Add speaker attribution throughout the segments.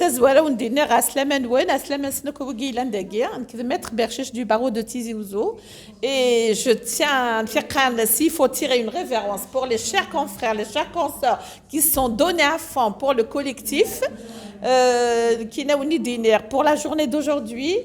Speaker 1: تزوالة وندينا Aslama Nouen, Aslama Snokougi Landaguer, qui est maître Berchèche du barreau de Tizi Ouzou. Et je tiens à faire s'il faut tirer une révérence pour les chers confrères, les chers consoeurs qui sont donnés à fond pour le collectif, qui n'a uni dîner pour la journée d'aujourd'hui.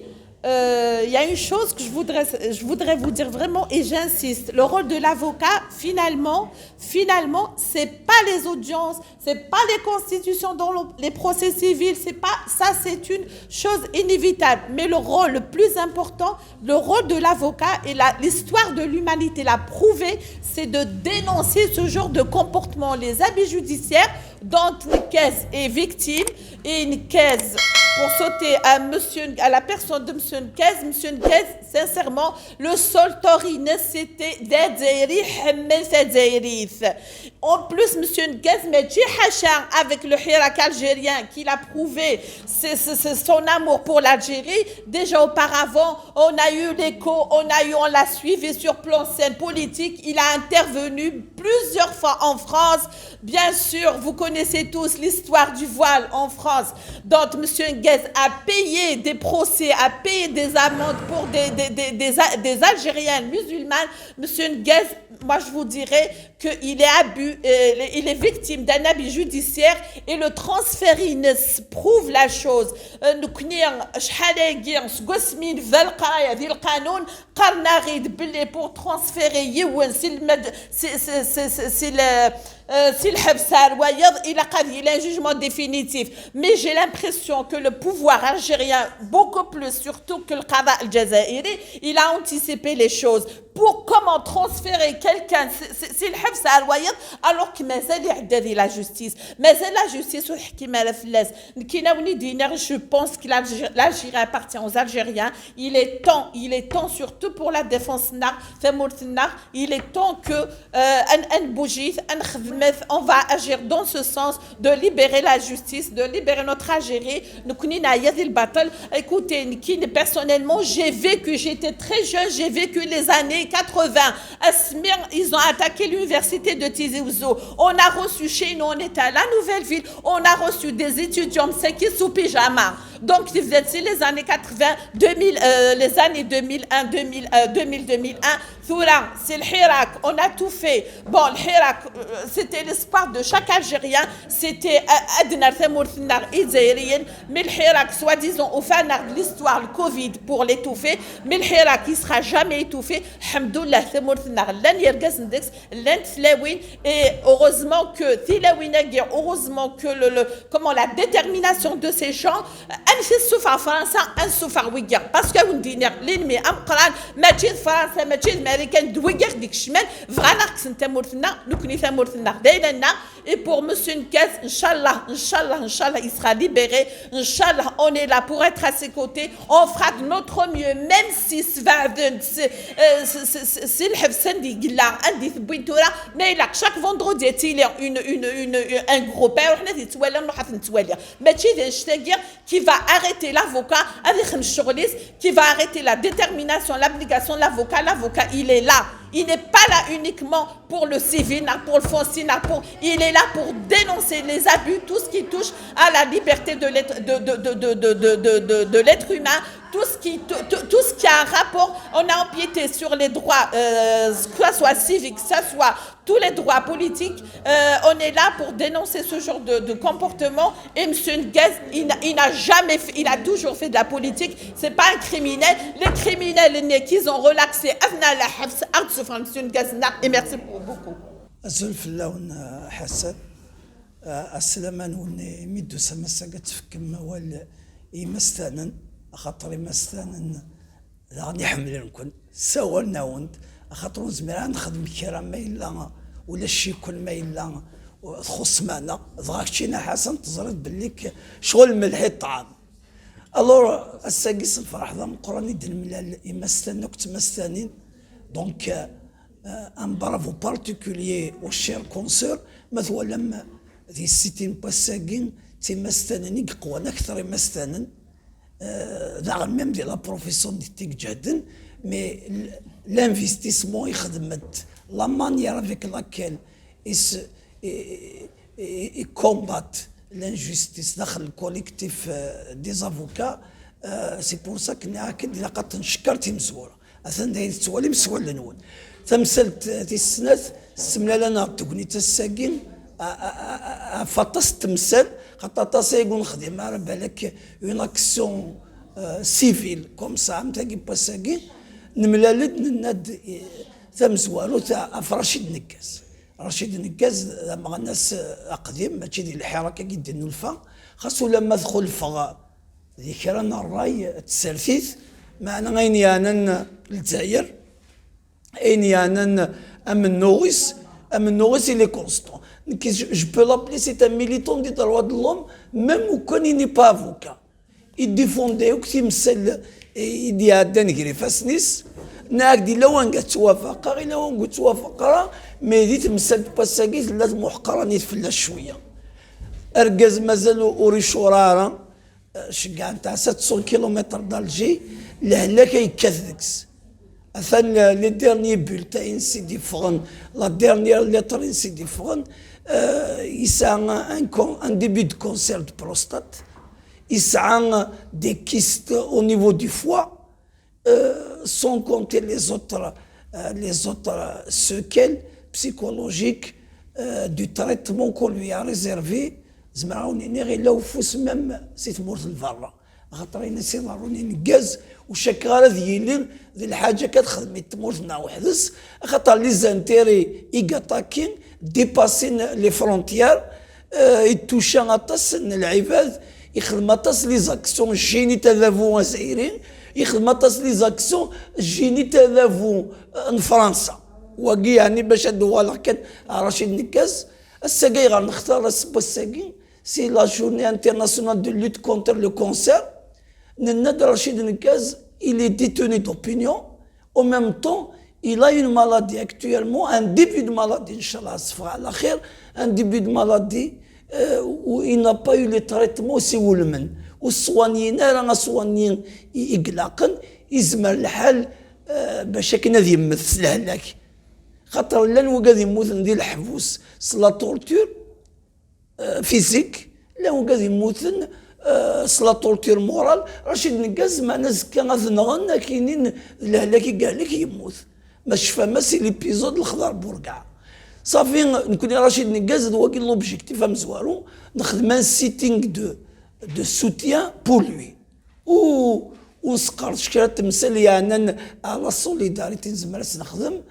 Speaker 1: Il y a une chose que je voudrais vous dire vraiment et j'insiste. Le rôle de l'avocat, finalement, c'est pas les audiences, c'est pas les constitutions dans les procès civils, c'est pas ça, c'est une chose inévitable. Mais le rôle le plus important, le rôle de l'avocat et l'histoire de l'humanité l'a prouvé, c'est de dénoncer ce genre de comportement, les abus judiciaires dont une caisse est victime et une caisse pour sauter à la personne de Monsieur Nkez, sincèrement, le seul taurine, c'était Dzairi Hamel Fadzairif. En plus, Monsieur Nkez, avec le Hirak algérien qu'il a prouvé son amour pour l'Algérie, déjà auparavant, on l'a suivi sur plan scène politique, il a intervenu plusieurs fois en France. Bien sûr, vous connaissez tous l'histoire du voile en France, dont Monsieur Nkez a payé des procès, a payé des amendes pour des Algériennes musulmanes. Monsieur Nkez, moi je vous dirais qu'il il est victime d'un abus judiciaire et le transfert prouve la chose. Pour transférer il a un jugement définitif. Mais j'ai l'impression que le pouvoir algérien, beaucoup plus surtout que le Qada al-Jazairi, il a anticipé les choses. Pour comment transférer quelqu'un, c'est le Hafs al-Wayad, alors que la justice. Mais la justice, je pense que l'Algérie appartient aux Algériens. Il est temps surtout pour la défense, il est temps que on va agir dans ce sens de libérer la justice, de libérer notre Algérie. Écoutez, personnellement, j'étais très jeune, j'ai vécu les années 80. Asmir, ils ont attaqué l'université de Tizi Ouzou. On a reçu chez nous, on était à la Nouvelle-Ville, on a reçu des étudiants qui sous pyjama. Donc, vous êtes les années 80, 2000, les années 2001, 2001. C'est le Hirak, on a tout fait. Bon, le Hirak, c'était l'espoir de chaque Algérien. C'était Adnar Thamourthnar Izairien. Mais le Hirak, soi-disant, au fanar de l'histoire, le Covid pour l'étouffer. Mais le Hirak, il ne sera jamais étouffé. Hamdoullah Thamourthnar, l'an Yergazendex, l'an Tlawin. Et heureusement que la détermination de ces gens, un souffre en France, un souffre en Ouïghour. Parce que vous dites, l'ennemi, un Qran, Majid France, Majid américain, d'Ouïghour, d'Ikshmel, vraiment que c'est un mourtena, nous connaissons un mourtena, et pour Monsieur Nkez, Inch'Allah, il sera libéré. Inch'Allah, on est là pour être à ses côtés. On fera de notre mieux, même si c'est le Hafsan d'Igla, un dit Bouintoura, mais là, chaque vendredi, il y a un groupe, mais qui va arrêter l'avocat avec un journaliste, qui va arrêter la détermination, l'application de l'avocat. L'avocat, il est là. Il n'est pas là uniquement pour le civil, pour le foncier, il est là pour dénoncer les abus, tout ce qui touche à la liberté de l'être humain, tout ce qui a un rapport. On a empiété sur les droits, que ce soit civique, que ce soit tous les droits politiques. On est là pour dénoncer ce genre de comportement. Et M. Nkez, il a toujours fait de la politique. C'est pas un criminel. Les criminels qu'ils ont relaxé, et merci beaucoup.
Speaker 2: أزول اللون حسن السلمان وني ميدو سمسقت في كما وال يمستانن خاطر يمستانن غادي يحمل نكون سوا ناوند خاطر زمران نخدم كرا ما إلا ولا شي يكون ما إلا تخص معنا ضغاك شينا حسن تزرد بالليك شغل ملحي الطعام الور الساقيس الفرح ذا مقراني دل ملال يمستان نكت مستانين دونك un bravo particulier aux chers consoeurs مثلا ذي السيتين باساقين تيمستانني قوان أكثر يمستانن لا ميم دي لا بروفيسيون دي تيك جادن مي l'investissement يخدمت la manière avec laquelle ils combattent l'injustice داخل الكوليكتيف دي زافوكا. سي بور سا كنا هاكد إلا قد نشكر تيمزورة أثن داير توالي مسوال لنون تمثلت تيسنات سمنا لنا تقني تساقين فطس تمثل خاطر تساقون خدمة على بالك اون اكسيون سيفيل كوم سا متاكي باساقين نملالد نناد تمزوالو تاع رشيد نكاز. رشيد نكاز مع الناس قديم ماشي ديال الحركه كي دير الفا خاصو لما دخل الفغا ذكرنا الراي تسرثيث معنا غين يانن الجزائر اين يانن امن نوغيس il est constant. Je peux l'appeler, c'est un militant des droits de l'homme, même quand il n'est pas avocat. Il défendait il dit à Dengri Fasnis, ناقدي لو ان قد توافق لو ان قد توافق ما ديت مسلت باساكيت لازم محقراني في شويه ارجز مازال اوريش ورارا شكا تاع 700 كيلومتر دالجي لهلاك يكذكس اثن لي ديرني بولتين سيدي فرن لا ديرنيير ليتر سيدي فرن يسعى ان ديبي دو كونسير دو بروستات يسعى دي كيست او نيفو دو فوا sans compter les autres séquelles psychologiques du traitement qu'on lui a réservé. زعما نيغي لو فوس ميم سي تمورت الفرا خاطر الناس يضروني نكاز وشاك غير ذيلين ذي الحاجه كتخدم تمورتنا وحدس خاطر لي زانتيري ايغاتاكين ديباسين لي فرونتيير يتوشا غطاس العباد يخدم غطاس لي زاكسيون جيني تذافو زايرين يخدم غطاس لي زاكسيون جيني تذافو فرنسا واقي يعني باش هادو كان رشيد نكاز الساقي غنختار الساقي سي لا جورني انترناسيونال دو لوت كونتر لو كونسير نناد رشيد نكاز il est détenu d'opinion au même temps il a une maladie actuellement un début de maladie inchallah صفر على خير un début de maladie où il n'a pas eu le traitement سي ولمن والصوانيين راه صوانيين يقلقن يزمر الحال باش كنا ذي يمثل هلاك خاطر لا نوقاد يموت ندير الحبوس صلا تورتور فيزيك لا وقاد يموت صلا تورتور مورال رشيد نكاز مع ناس كان غنغن كاينين الهلاكي كاع لك يموت ما شفا ما سي ليبيزود الخضر بورقع صافي نكون رشيد نكاز واقي لوبجيكتيف مزوارو نخدم ان سيتينغ دو سوتيان بور لوي ونسقر شكرا تمثال يعني على سوليداريتي نزمر نخدم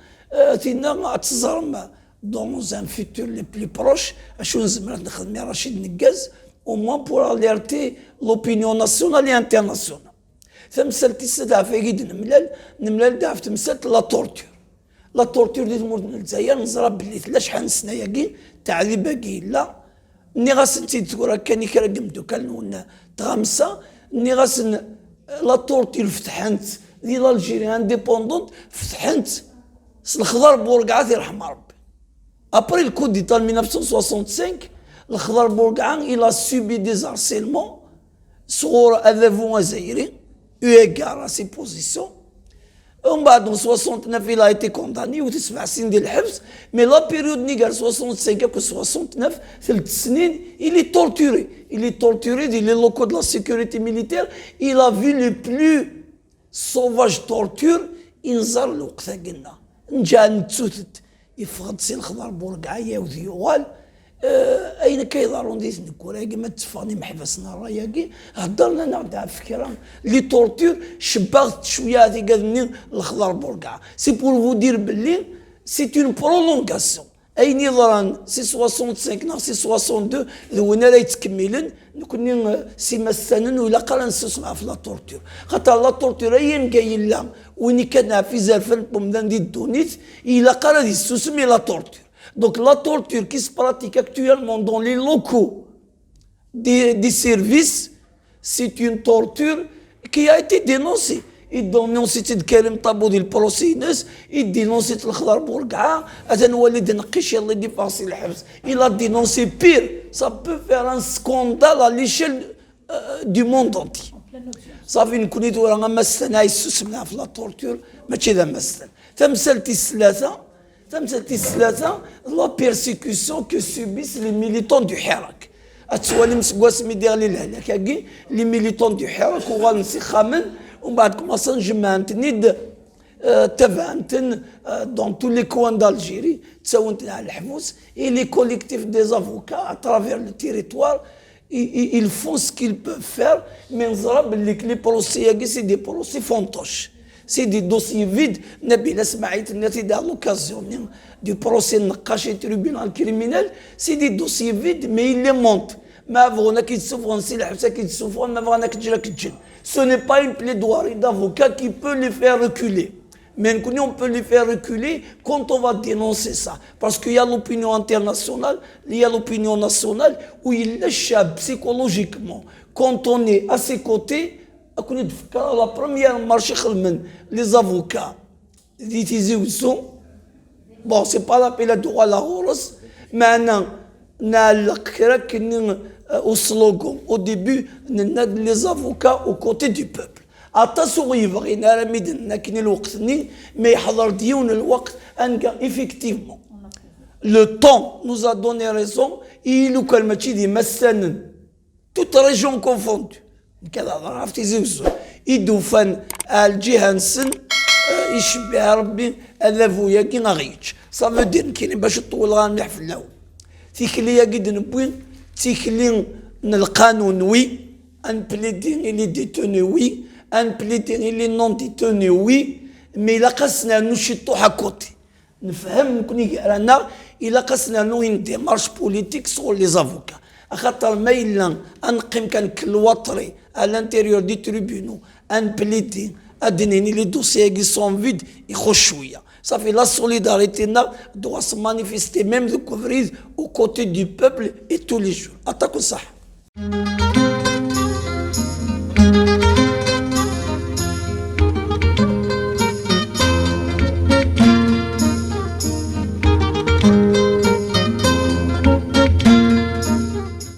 Speaker 2: تينا تزرم dans un futur le plus proche اشو نزمر نخدم رشيد نكاز au moins pour alerter l'opinion nationale et internationale. تمثال تستدعى في جد نملال دافت تمثال لا تورتور لا تورتور دي تمر الجزائر نزرب بلي ثلاث شحال سنه ياكين تعذيب باقي لا ني غاسن تيتكورا كان يكرقم دوكان ونا تغامسه ني غاسن لا تورتور فتحنت ديال الجيري انديبوندونت فتحنت الخضر بورقعات يرحم ربي ابري الكود ديتا 1965 الخضر بورقعان الى سوبي دي هارسيلمون صغور اذافو زايري يوغار سي بوزيسيون ومن بعد 69 il a été condamné وتسمع سنين ديال الحبس مي لا بيريود ني قال 65 كو 69 ثلاث سنين il est torturé ديال لي لوكو دو لا سيكوريتي ميليتير il a vu le plus sauvage torture انزار الوقت قلنا نجا نتوتت يفقد سي الخضر بورقعايه وذيوال اين كيدارون ديس نكوراكي ما تفاني محبسنا راياكي هضرنا نعطيها فكره لي تورتور شبغت شويه هذيك قالني الخضر بورقعه سي بور فو دير بلي سي اون برولونغاسيون اين يضران سي 65 نا سي 62 ذونا لا يتكملن نكوني سي مثلا ولا قرا نسمع في لا تورتور خاطر لا تورتور اين كاين لا وين كان في زرفن بومدان دي دونيت الا قرا دي سوسمي لا تورتور. Donc la torture qui se pratique actuellement dans les locaux des services, c'est une torture qui a été dénoncée. Il dénonce Karim Tabou ديال البروسينس، il dénonce الخضر بورقعة، هذا نولد نقيش يلا ديفاسي الحبس. Il a dénoncé pire. Ça peut faire un scandale à l'échelle du monde entier. صافي نكون راه مثلا يسمنا في لا تورتور ماشي ذا مثلا. تمثلتي الثلاثة la persécution que subissent les militants du Hirak. اتسوالم سكواس ميدير لله كاكي لي ميليتون دو حراك وغنسي خامن ومن بعد كوماسا نجمع نتنيد تفانتن دون تو لي كوان دالجيري تساونت على الحبوس اي لي كوليكتيف دي افوكا اترافير لو تيريتوار ils font ce qu'ils peuvent faire mais les procès c'est des procès fantoches c'est des dossiers vides نبيل سمعت الناس à l'occasion du procès نقاش tribunal criminel c'est des dossiers vides mais ils les montent ما بغونا كيتسوفوا نسي الحبسه كيتسوفوا ما بغانا كتجرا كتجن ce n'est pas une plaidoirie d'avocat qui peut les faire reculer. Mais on peut les faire reculer quand on va dénoncer ça. Parce qu'il y a l'opinion internationale, il y a l'opinion nationale où il échappe psychologiquement. Quand on est à ses côtés, la première marche, les avocats, ils sont. Bon, c'est pas l'appel à droit à la rose, mais au slogan, au début, les avocats aux côtés du peuple. Attention, effectivement, le temps nous a donné raison. Il nous calme toute région confondue. Ça veut dire qu'il un plaiding il est détenu, oui. Un plaiding il est non détenu, oui. Mais il a qu'à nous chiter à côté. Nous faisons une démarche politique sur les avocats. À l'intérieur du tribunal, un plaiding, les dossiers qui sont vides, ça fait la solidarité doit se manifester même de couvrir aux côtés du peuple et tous les jours. Attaque ça.